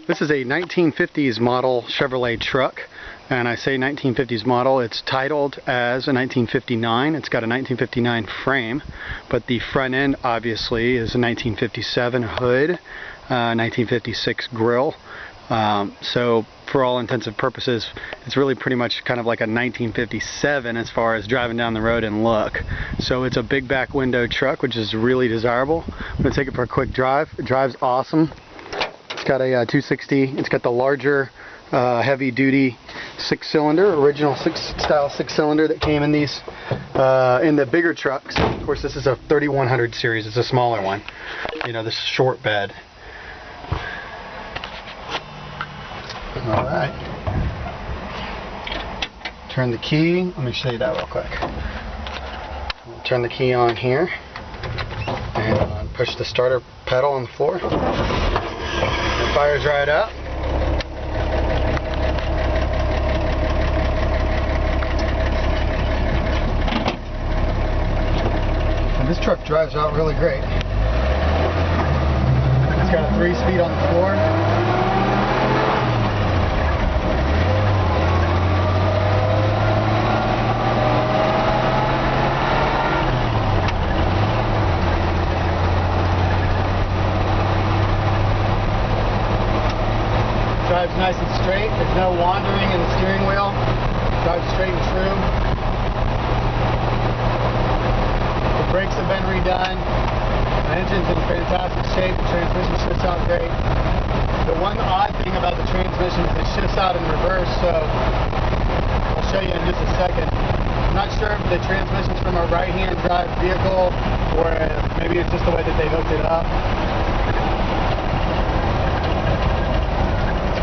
This is a 1950s model Chevrolet truck, and I say 1950s model. It's titled as a 1959. It's got a 1959 frame, but the front end obviously is a 1957 hood, 1956 grille. So for all intents and purposes, it's really pretty much kind of like a 1957 as far as driving down the road and look. So it's a big back window truck, which is really desirable. I'm going to take it for a quick drive. It drives awesome. It's got a 260. It's got the larger heavy duty 6-cylinder, original style 6-cylinder that came in these in the bigger trucks. Of course, this is a 3100 series. It's a smaller one. You know, this short bed. Alright. Turn the key. Let me show you that real quick. Turn the key on here and push the starter pedal on the floor. It fires right up. And this truck drives out really great. It's got a 3-speed on the floor. Drives nice and straight. There's no wandering in the steering wheel. Drives straight and true. The brakes have been redone. The engine's in fantastic shape. The transmission shifts out great. The one odd thing about the transmission is it shifts out in reverse, so I'll show you in just a second. I'm not sure if the transmission's from a right-hand drive vehicle or maybe it's just the way that they hooked it up.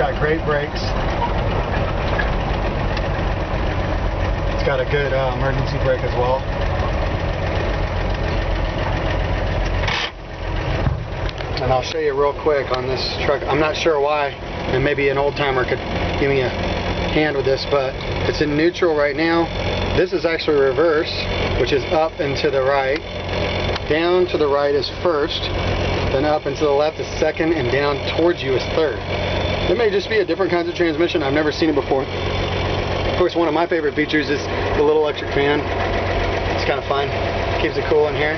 Got great brakes. It's got a good emergency brake as well. And I'll show you real quick on this truck. I'm not sure why, and maybe an old timer could give me a hand with this, but it's in neutral right now. This is actually reverse, which is up and to the right. Down to the right is first, then up and to the left is second, and down towards you is third. It may just be a different kinds of transmission. I've never seen it before. Of course, one of my favorite features is the little electric fan. It's kind of fun. Keeps it cool in here.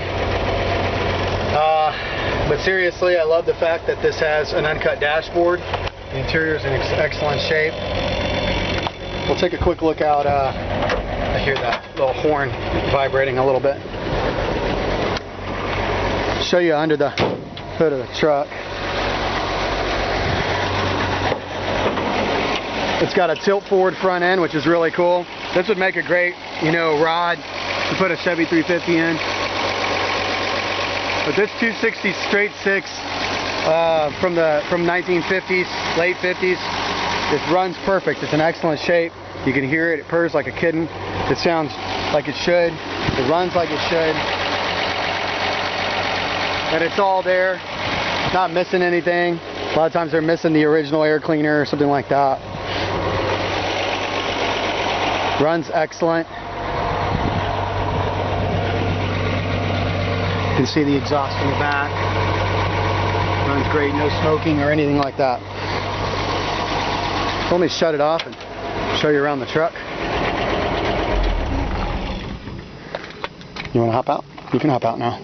But seriously, I love the fact that this has an uncut dashboard. The interior is in excellent shape. We'll take a quick look out. I hear that little horn vibrating a little bit. Show you under the hood of the truck. It's got a tilt forward front end, which is really cool. This would make a great, rod to put a Chevy 350 in. But this 260 straight 6 from 1950s, late 50s, it runs perfect. It's in excellent shape. You can hear it. It purrs like a kitten. It sounds like it should. It runs like it should. And it's all there. Not missing anything. A lot of times they're missing the original air cleaner or something like that. Runs excellent. You can see the exhaust in the back. Runs great, no smoking or anything like that. So let me shut it off and show you around the truck. You want to hop out? You can hop out now.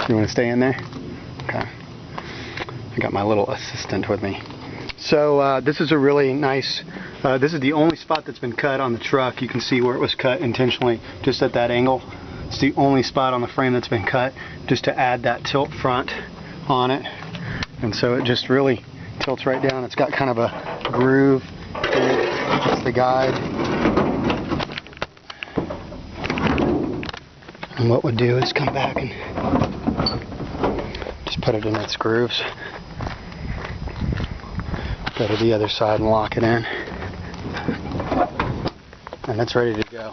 You want to stay in there? Okay. I got my little assistant with me. So this is a really nice, this is the only spot that's been cut on the truck. You can see where it was cut intentionally, just at that angle. It's the only spot on the frame that's been cut, just to add that tilt front on it. And so it just really tilts right down. It's got kind of a groove. It's the guide. And what we'll do is come back and just put it in its grooves. Go to the other side and lock it in. And it's ready to go.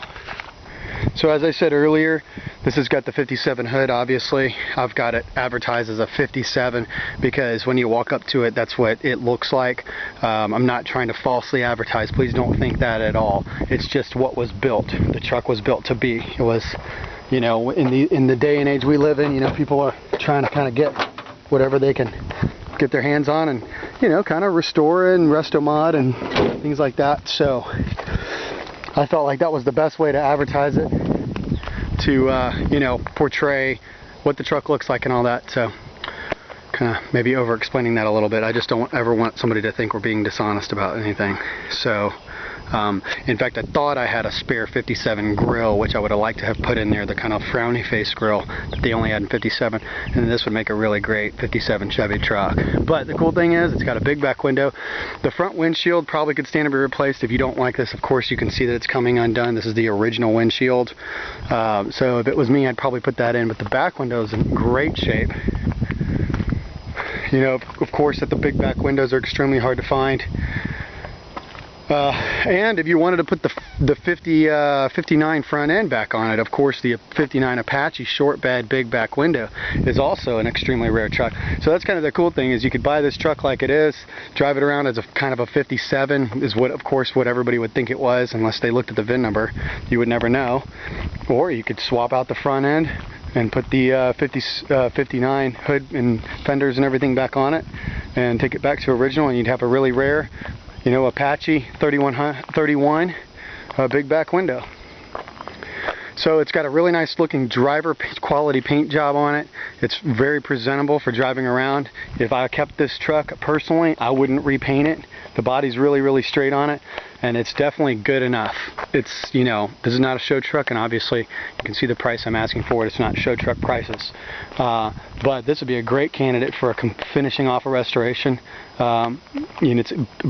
So as I said earlier, this has got the 57 hood, obviously. I've got it advertised as a 57 because when you walk up to it, that's what it looks like. I'm not trying to falsely advertise. Please don't think that at all. It's just what was built. The truck was built to be. It was, in the day and age we live in, people are trying to kind of get whatever they can get their hands on and, you know, kind of restore and resto mod and things like that. So I felt like that was the best way to advertise it, to you know, portray what the truck looks like and all that. So kind of maybe over explaining that a little bit. I just don't ever want somebody to think we're being dishonest about anything. So in fact, I thought I had a spare 57 grill, which I would have liked to have put in there, the kind of frowny face grill that they only had in 57, and this would make a really great 57 Chevy truck. But the cool thing is, it's got a big back window. The front windshield probably could stand to be replaced. If you don't like this, of course, you can see that it's coming undone. This is the original windshield. So if it was me, I'd probably put that in, but the back window is in great shape. You know, of course, that the big back windows are extremely hard to find. And if you wanted to put the 59 front end back on it, of course the 59 Apache short bed big back window is also an extremely rare truck. So that's kind of the cool thing, is you could buy this truck like it is, drive it around as a kind of a 57, is what, of course, what everybody would think it was, unless they looked at the VIN number. You would never know. Or you could swap out the front end and put the 59 hood and fenders and everything back on it and take it back to original, and you'd have a really rare, you know, Apache 31 big back window. So it's got a really nice looking driver quality paint job on it. It's very presentable for driving around. If I kept this truck personally, I wouldn't repaint it. The body's really straight on it, and it's definitely good enough. It's, you know, this is not a show truck, and obviously you can see the price I'm asking for it. It's not show truck prices. But this would be a great candidate for finishing off a restoration. You know,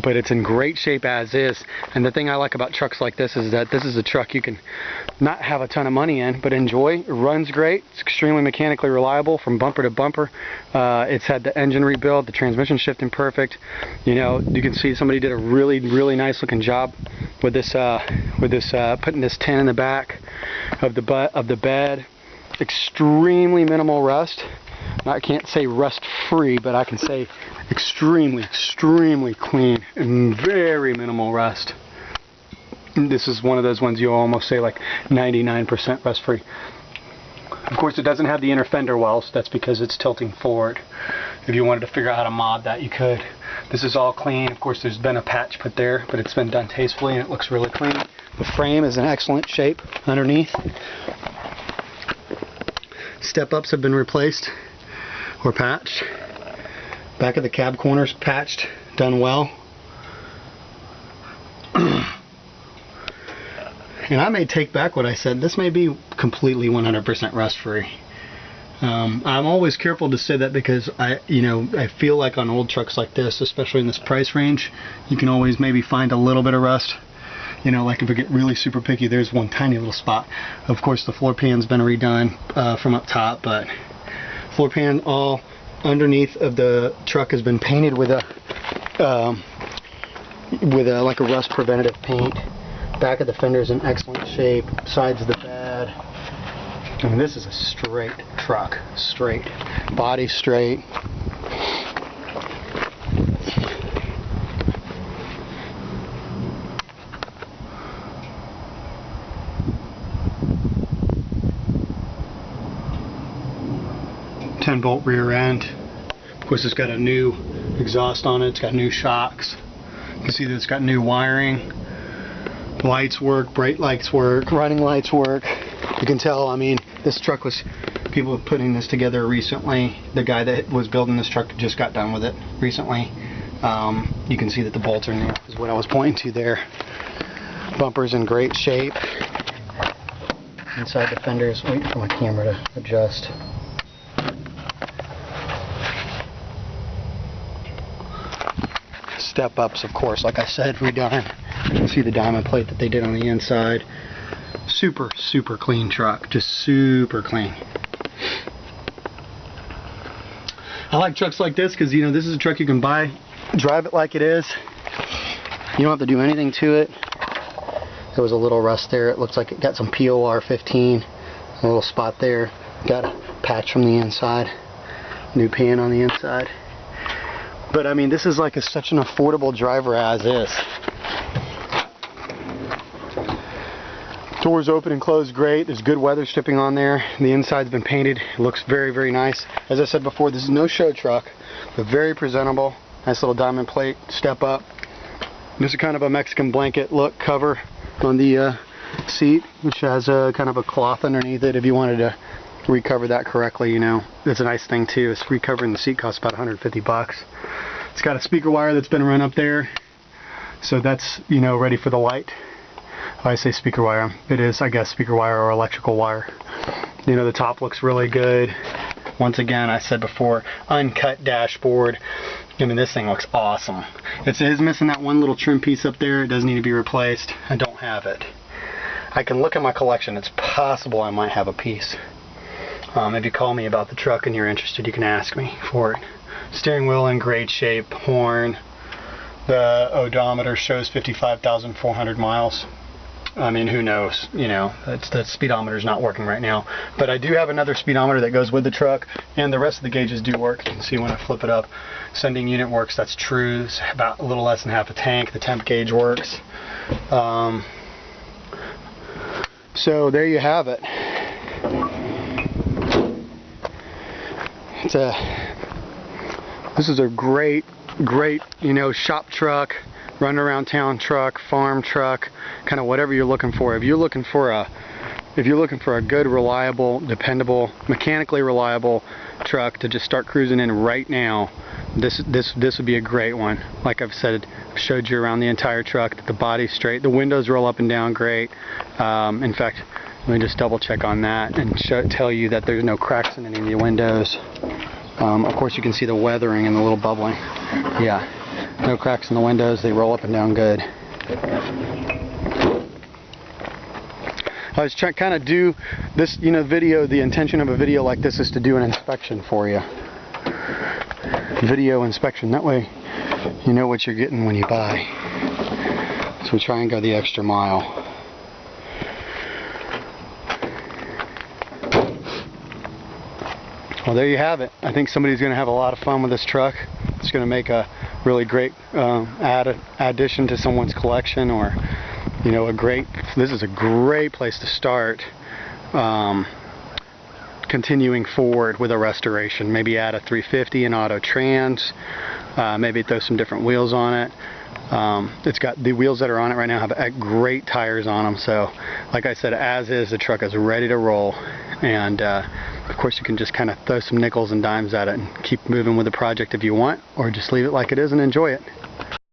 but it's in great shape as is. And the thing I like about trucks like this is that this is a truck you can not have a ton of money in, but enjoy. It runs great. It's extremely mechanically reliable from bumper to bumper. It's had the engine rebuild, the transmission shifting perfect. You know, you can see somebody did a really nice looking job with this putting this tin in the back of the bed. Extremely minimal rust. I can't say rust free, but I can say extremely clean and very minimal rust. This is one of those ones you almost say like 99% rust free. Of course, it doesn't have the inner fender wells. That's because it's tilting forward. If you wanted to figure out how to mod that, you could. This is all clean. Of course, there's been a patch put there, but it's been done tastefully and it looks really clean. The frame is in excellent shape underneath. Step-ups have been replaced or patched. Back of the cab corners patched, done well. And I may take back what I said. This may be completely 100% rust-free. I'm always careful to say that because I feel like on old trucks like this, especially in this price range, you can always maybe find a little bit of rust. You know, like if we get really super picky, there's one tiny little spot. Of course, the floor pan's been redone from up top, but floor pan all underneath of the truck has been painted with a like a rust preventative paint. Back of the fender's in excellent shape. Sides of the bed. I mean, this is a straight truck. Straight. Body straight. Bolt rear end. Of course, it's got a new exhaust on it. It's got new shocks. You can see that it's got new wiring. Lights work, brake lights work, running lights work. You can tell, I mean, this truck was, people were putting this together recently. The guy that was building this truck just got done with it recently. You can see that the bolts are new, is what I was pointing to there. Bumper's in great shape. Inside the fenders, wait for my camera to adjust. Step-ups, of course, like I said, redone. You can see the diamond plate that they did on the inside. Super clean truck. Just super clean. I like trucks like this because, you know, this is a truck you can buy, drive it like it is. You don't have to do anything to it. There was a little rust there. It looks like it got some POR 15. A little spot there. Got a patch from the inside. New pan on the inside. But I mean, this is like such an affordable driver as is. Doors open and closed great. There's good weather stripping on there. The inside's been painted. It looks very, very nice. As I said before, this is no show truck, but very presentable. Nice little diamond plate, step up. This is kind of a Mexican blanket look cover on the seat, which has a kind of a cloth underneath it if you wanted to recover that correctly, you know. That's a nice thing too. It's recovering the seat costs about 150 bucks. It's got a speaker wire that's been run up there, so that's, you know, ready for the light. If I say speaker wire, it is, I guess, speaker wire or electrical wire. You know, the top looks really good. Once again, I said before, uncut dashboard. I mean, this thing looks awesome. It is missing that one little trim piece up there. It does need to be replaced. I don't have it. I can look at my collection. It's possible I might have a piece. If you call me about the truck and you're interested, you can ask me for it. Steering wheel in great shape. Horn. The odometer shows 55,400 miles. I mean, who knows, you know, the speedometer's not working right now. But I do have another speedometer that goes with the truck, and the rest of the gauges do work. You can see when I flip it up. Sending unit works, that's true. It's about a little less than half a tank. The temp gauge works. So there you have it. This is a great, you know, shop truck. Run around town truck, farm truck, kind of whatever you're looking for. If you're looking for a good, reliable, dependable, mechanically reliable truck to just start cruising in right now, this would be a great one. Like I've said, I've showed you around the entire truck. The body's straight, the windows roll up and down great. In fact, let me just double check on that and tell you that there's no cracks in any of the windows. Of course, you can see the weathering and the little bubbling. Yeah. No cracks in the windows, they roll up and down good. I was trying to kind of do this, you know, video. The intention of a video like this is to do an inspection for you. Video inspection, that way you know what you're getting when you buy. So we try and go the extra mile. Well, there you have it. I think somebody's going to have a lot of fun with this truck. It's going to make a really great addition to someone's collection, or, you know, this is a great place to start continuing forward with a restoration. Maybe add a 350 and auto trans, maybe throw some different wheels on it. It's got the wheels that are on it right now have great tires on them, so like I said, as is, the truck is ready to roll. And of course, you can just kind of throw some nickels and dimes at it and keep moving with the project if you want, or just leave it like it is and enjoy it.